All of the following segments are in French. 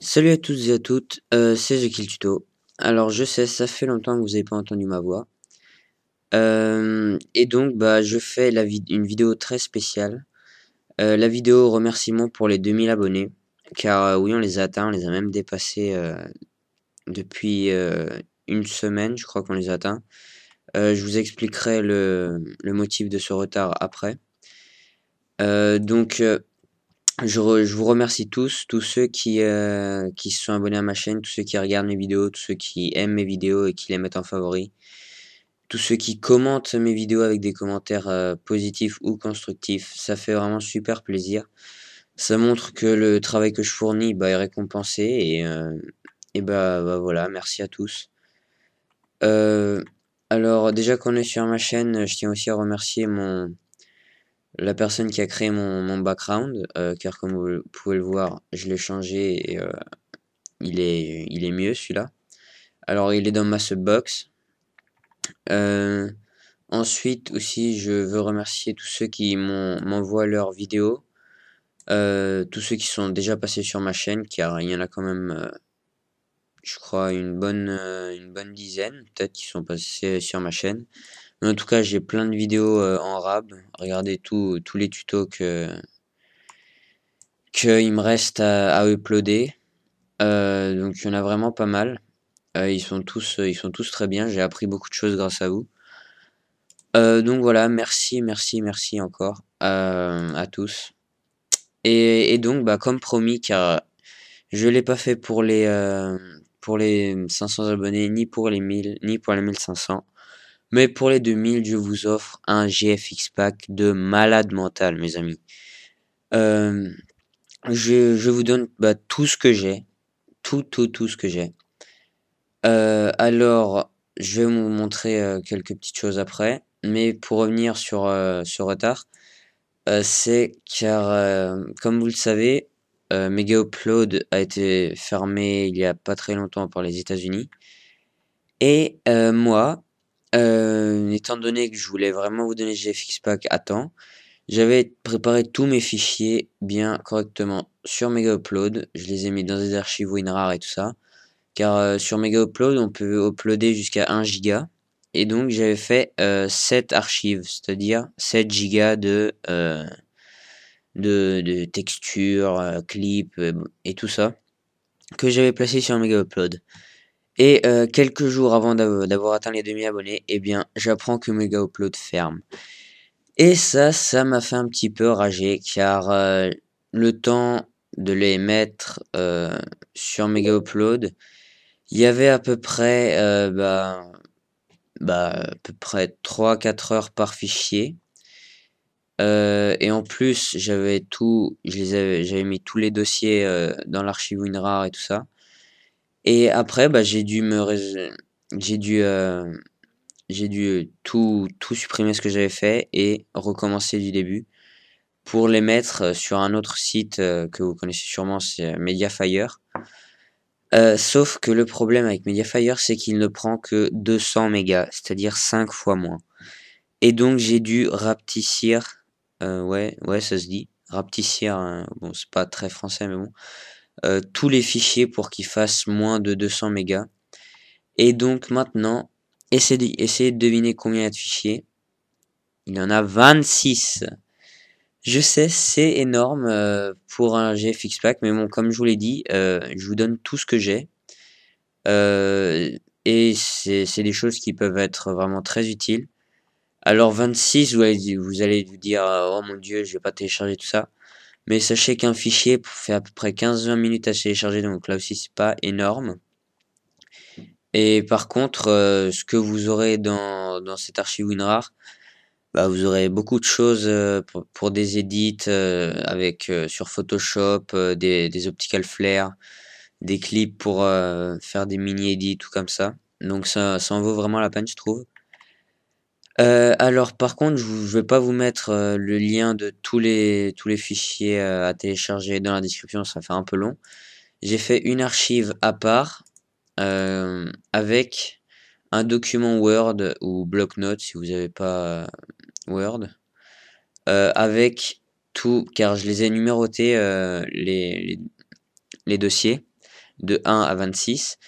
Salut à tous et à toutes, c'est The Kill Tuto. Alors je sais, ça fait longtemps que vous n'avez pas entendu ma voix. Et donc je fais une vidéo très spéciale. La vidéo remerciement pour les 2000 abonnés. Car oui, on les a atteints, on les a même dépassés depuis une semaine, je crois qu'on les a atteints. Je vous expliquerai le motif de ce retard après. Je vous remercie tous ceux qui se sont abonnés à ma chaîne, tous ceux qui regardent mes vidéos, tous ceux qui aiment mes vidéos et qui les mettent en favori, tous ceux qui commentent mes vidéos avec des commentaires positifs ou constructifs. Ça fait vraiment super plaisir. Ça montre que le travail que je fournis est récompensé et voilà, merci à tous. Euh, alors déjà qu'on est sur ma chaîne, je tiens aussi à remercier la personne qui a créé mon background, car comme vous pouvez le voir, je l'ai changé et il est mieux celui-là. Alors il est dans ma subbox. Euh, Ensuite aussi, je veux remercier tous ceux qui m'envoient leurs vidéos, tous ceux qui sont déjà passés sur ma chaîne, car il y en a quand même, je crois, une bonne dizaine, peut-être, qui sont passés sur ma chaîne. Mais en tout cas, j'ai plein de vidéos en rab. Regardez tous les tutos qu'il me reste à uploader. Donc il y en a vraiment pas mal. Ils sont tous très bien. J'ai appris beaucoup de choses grâce à vous. Donc voilà, merci encore à tous. Et donc, comme promis, car je l'ai pas fait pour les 500 abonnés, ni pour les 1000, ni pour les 1500. Mais pour les 2000, je vous offre un GFX pack de malade mental, mes amis. Euh, je vous donne tout ce que j'ai. Tout ce que j'ai. Alors, je vais vous montrer quelques petites choses après. Mais pour revenir sur ce retard, c'est car, comme vous le savez, Mega Upload a été fermé il y a pas très longtemps par les États-Unis. Et moi, étant donné que je voulais vraiment vous donner GFX Pack à temps, j'avais préparé tous mes fichiers bien correctement sur Mega Upload. Je les ai mis dans des archives WinRAR et tout ça. Car sur Mega Upload, on peut uploader jusqu'à 1 giga. Et donc j'avais fait 7 archives, c'est-à-dire 7 gigas de textures, clips et tout ça, que j'avais placé sur Mega Upload. Et quelques jours avant d'avoir atteint les 2000 abonnés, eh bien j'apprends que Mega Upload ferme. Et ça m'a fait un petit peu rager, car le temps de les mettre sur Mega Upload, il y avait à peu près, à peu près 3-4 heures par fichier. Et en plus, j'avais mis tous les dossiers dans l'archive WinRAR et tout ça. Et après, j'ai dû, tout supprimer ce que j'avais fait et recommencer du début pour les mettre sur un autre site que vous connaissez sûrement, c'est Mediafire. Sauf que le problème avec Mediafire, c'est qu'il ne prend que 200 mégas, c'est-à-dire 5 fois moins. Et donc j'ai dû rapetissir, ouais, ça se dit, rapetissir, hein, bon, c'est pas très français, mais bon, tous les fichiers pour qu'ils fassent moins de 200 mégas. Et donc maintenant, essayez de deviner combien il y a de fichiers. Il y en a 26. Je sais, c'est énorme pour un GFX Pack, mais bon, comme je vous l'ai dit, je vous donne tout ce que j'ai. Et c'est des choses qui peuvent être vraiment très utiles. Alors 26, vous allez vous dire, oh mon dieu, je vais pas télécharger tout ça. Mais sachez qu'un fichier fait à peu près 15-20 minutes à télécharger, donc là aussi c'est pas énorme. Et par contre, ce que vous aurez dans cette archive WinRAR, vous aurez beaucoup de choses pour des edits avec sur Photoshop, des optical flares, des clips pour faire des mini edits, tout comme ça. Donc ça en vaut vraiment la peine, je trouve. Alors par contre, je vais pas vous mettre le lien de tous les fichiers à télécharger dans la description, ça fait un peu long. J'ai fait une archive à part avec un document Word ou bloc-notes si vous n'avez pas Word, avec tout, car je les ai numérotés les dossiers. de 1 à 26.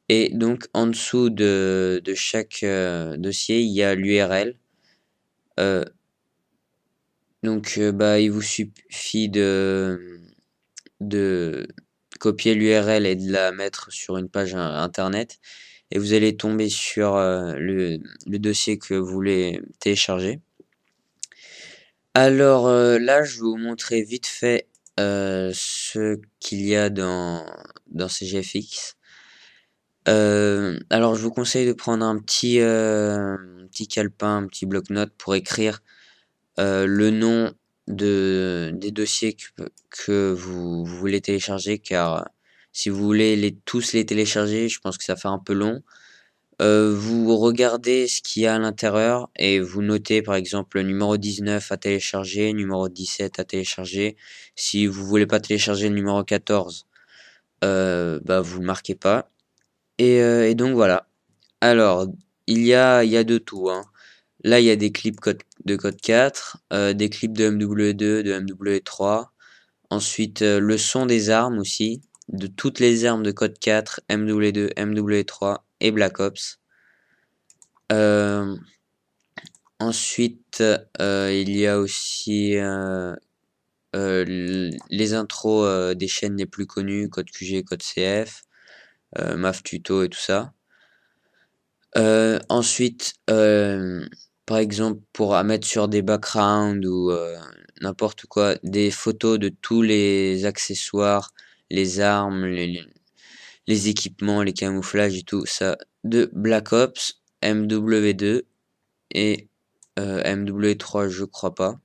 Et donc en dessous de chaque dossier, il y a l'URL. Donc bah, il vous suffit de copier l'URL et de la mettre sur une page internet. Et vous allez tomber sur le dossier que vous voulez télécharger. Alors là, je vais vous montrer vite fait ce qu'il y a dans CGFX. Alors, je vous conseille de prendre un petit calepin, un petit bloc-notes pour écrire le nom des dossiers que vous voulez télécharger, car si vous voulez tous les télécharger, je pense que ça fait un peu long. Vous regardez ce qu'il y a à l'intérieur et vous notez par exemple le numéro 19 à télécharger, numéro 17 à télécharger. Si vous voulez pas télécharger le numéro 14, bah vous le marquez pas. Et donc voilà. Alors, il y a de tout, hein. Là, il y a des clips de code 4, des clips de MW2, de MW3. Ensuite, le son des armes aussi, de toutes les armes de code 4, MW2, MW3 et Black Ops. Ensuite, il y a aussi les intros des chaînes les plus connues, Code QG, Code CF, MAF Tuto et tout ça. Ensuite, par exemple, pour à mettre sur des backgrounds ou n'importe quoi, des photos de tous les accessoires, les armes, les équipements, les camouflages et tout ça de Black Ops, MW2 et MW3, je crois pas.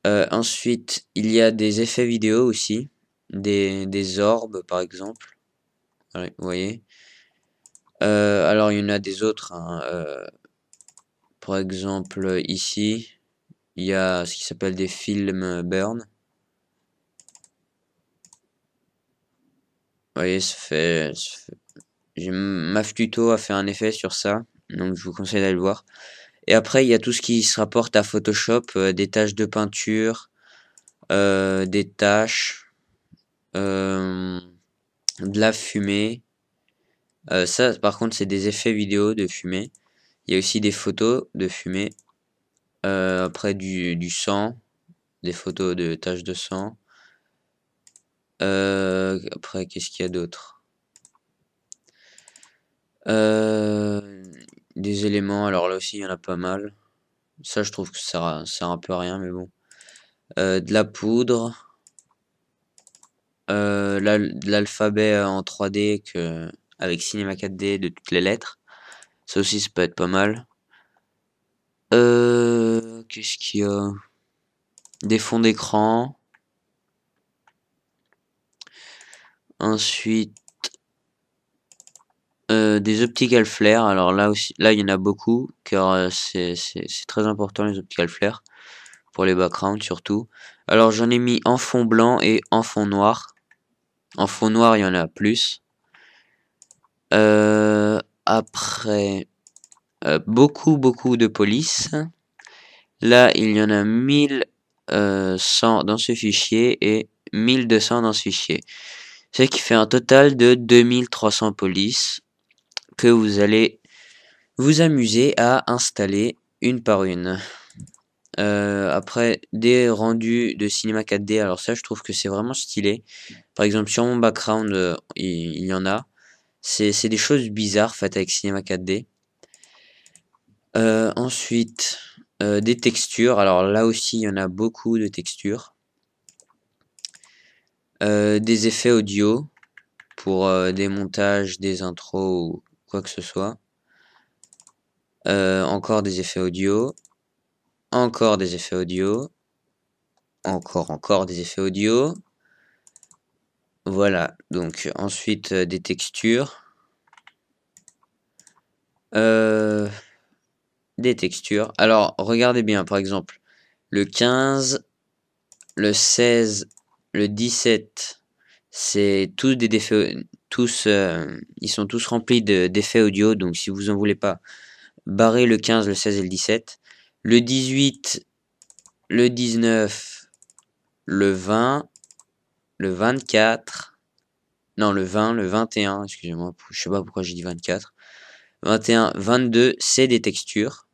Ensuite, il y a des effets vidéo aussi, des orbes par exemple. Ouais, vous voyez. Alors il y en a des autres, hein, par exemple ici, il y a ce qui s'appelle des films burn. Vous voyez, MAF Tuto a fait un effet sur ça, donc je vous conseille d'aller le voir. Et après, il y a tout ce qui se rapporte à Photoshop, des taches de peinture, des taches, de la fumée. Ça, par contre, c'est des effets vidéo de fumée. Il y a aussi des photos de fumée. Après, du sang, des photos de taches de sang. Après, qu'est-ce qu'il y a d'autre? Des éléments, alors là aussi, il y en a pas mal. Ça, je trouve que ça sert un peu à rien, mais bon. De la poudre. De l'alphabet en 3D avec Cinema 4D de toutes les lettres. Ça aussi, ça peut être pas mal. Qu'est-ce qu'il y a? Des fonds d'écran. Ensuite, des optical flares. Alors là aussi, là il y en a beaucoup, car c'est très important les optical flares pour les backgrounds surtout. Alors j'en ai mis en fond blanc et en fond noir. En fond noir, il y en a plus. Après, beaucoup de police. Là, il y en a 1100 dans ce fichier et 1200 dans ce fichier. Ce qui fait un total de 2300 polices que vous allez vous amuser à installer une par une. Après, des rendus de cinéma 4D, alors ça je trouve que c'est vraiment stylé. Par exemple sur mon background, il y en a. C'est des choses bizarres faites avec cinéma 4D. Ensuite, des textures. Alors là aussi, il y en a beaucoup de textures. Des effets audio pour des montages, des intros ou quoi que ce soit. Encore des effets audio. Encore des effets audio. Encore des effets audio. Voilà, donc ensuite des textures. Des textures. Alors, regardez bien, par exemple, le 15, le 16, le 17, c'est tous des effets, ils sont tous remplis d'effets audio, donc si vous en voulez pas, barrez le 15, le 16 et le 17. Le 18, le 19, le 20, le 24, non, le 20, le 21, excusez-moi, je sais pas pourquoi j'ai dit 24. 21, 22, c'est des textures.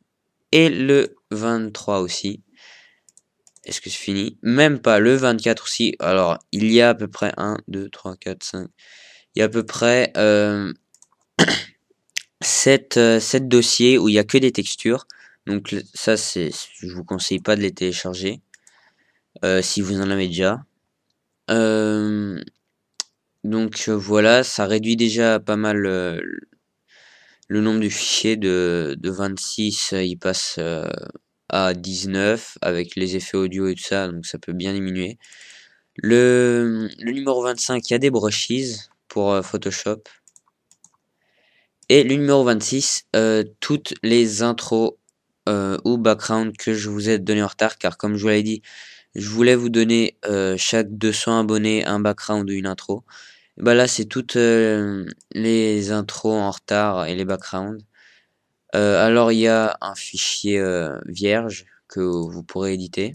Et le 23 aussi. Est-ce que c'est fini? Même pas, le 24 aussi. Alors, il y a à peu près 1, 2, 3, 4, 5. Il y a à peu près 7 dossiers où il y a que des textures. Donc ça, je vous conseille pas de les télécharger si vous en avez déjà. Donc voilà, ça réduit déjà pas mal le nombre de fichiers de 26, il passe à 19 avec les effets audio et tout ça, donc ça peut bien diminuer. Le numéro 25, il y a des brushes pour Photoshop. Et le numéro 26, toutes les intros ou background que je vous ai donné en retard, car comme je vous l'avais dit, je voulais vous donner chaque 200 abonnés un background ou une intro. Bah là, c'est toutes les intros en retard et les backgrounds. Alors, il y a un fichier vierge que vous pourrez éditer.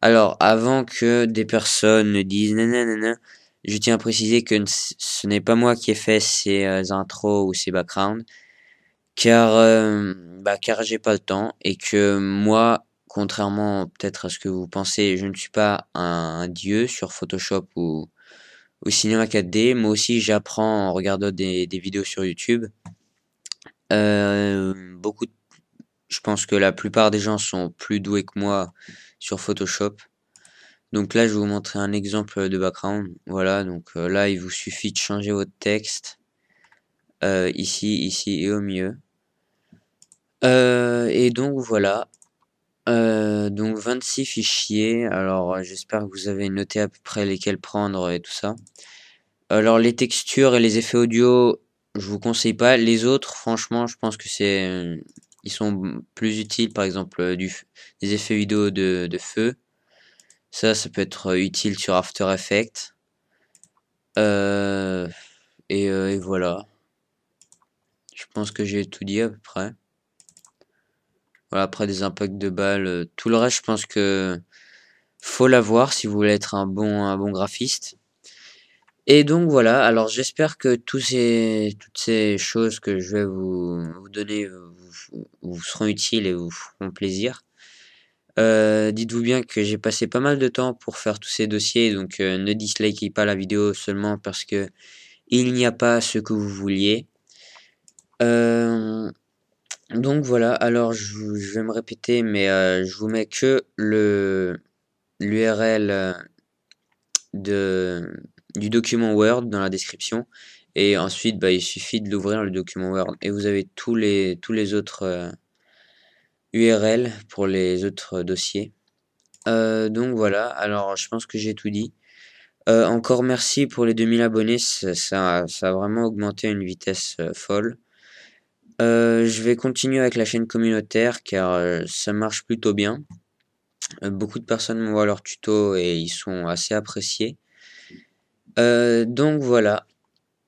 Alors, avant que des personnes ne disent nanana, je tiens à préciser que ce n'est pas moi qui ai fait ces intros ou ces backgrounds, car j'ai pas le temps et que moi, contrairement peut-être à ce que vous pensez, je ne suis pas un dieu sur Photoshop ou Cinéma 4D. Moi aussi, j'apprends en regardant des vidéos sur YouTube. Beaucoup, je pense que la plupart des gens sont plus doués que moi sur Photoshop. Donc là, je vais vous montrer un exemple de background. Voilà, donc là, il vous suffit de changer votre texte ici, ici et au milieu. Et donc voilà. Donc 26 fichiers. Alors j'espère que vous avez noté à peu près lesquels prendre et tout ça. Alors les textures et les effets audio, je vous conseille pas. Les autres, franchement, je pense que ils sont plus utiles. Par exemple, des effets vidéo de feu. Ça peut être utile sur After Effects. Euh, et voilà. Je pense que j'ai tout dit à peu près. Voilà, après des impacts de balles, tout le reste, je pense que faut l'avoir si vous voulez être un bon graphiste. Et donc voilà, alors j'espère que toutes ces choses que je vais vous donner vous seront utiles et vous feront plaisir. Dites-vous bien que j'ai passé pas mal de temps pour faire tous ces dossiers, donc ne dislikez pas la vidéo seulement parce que il n'y a pas ce que vous vouliez. Donc voilà, alors je vais me répéter, mais je vous mets que l'URL du document Word dans la description. Et ensuite, il suffit de l'ouvrir le document Word et vous avez tous les autres URL pour les autres dossiers. Donc voilà, alors je pense que j'ai tout dit. Encore merci pour les 2000 abonnés, ça a vraiment augmenté à une vitesse folle. Je vais continuer avec la chaîne communautaire car ça marche plutôt bien. Beaucoup de personnes m'envoient leurs tutos et ils sont assez appréciés. Donc voilà.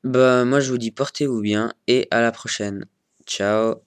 Moi je vous dis portez-vous bien et à la prochaine. Ciao.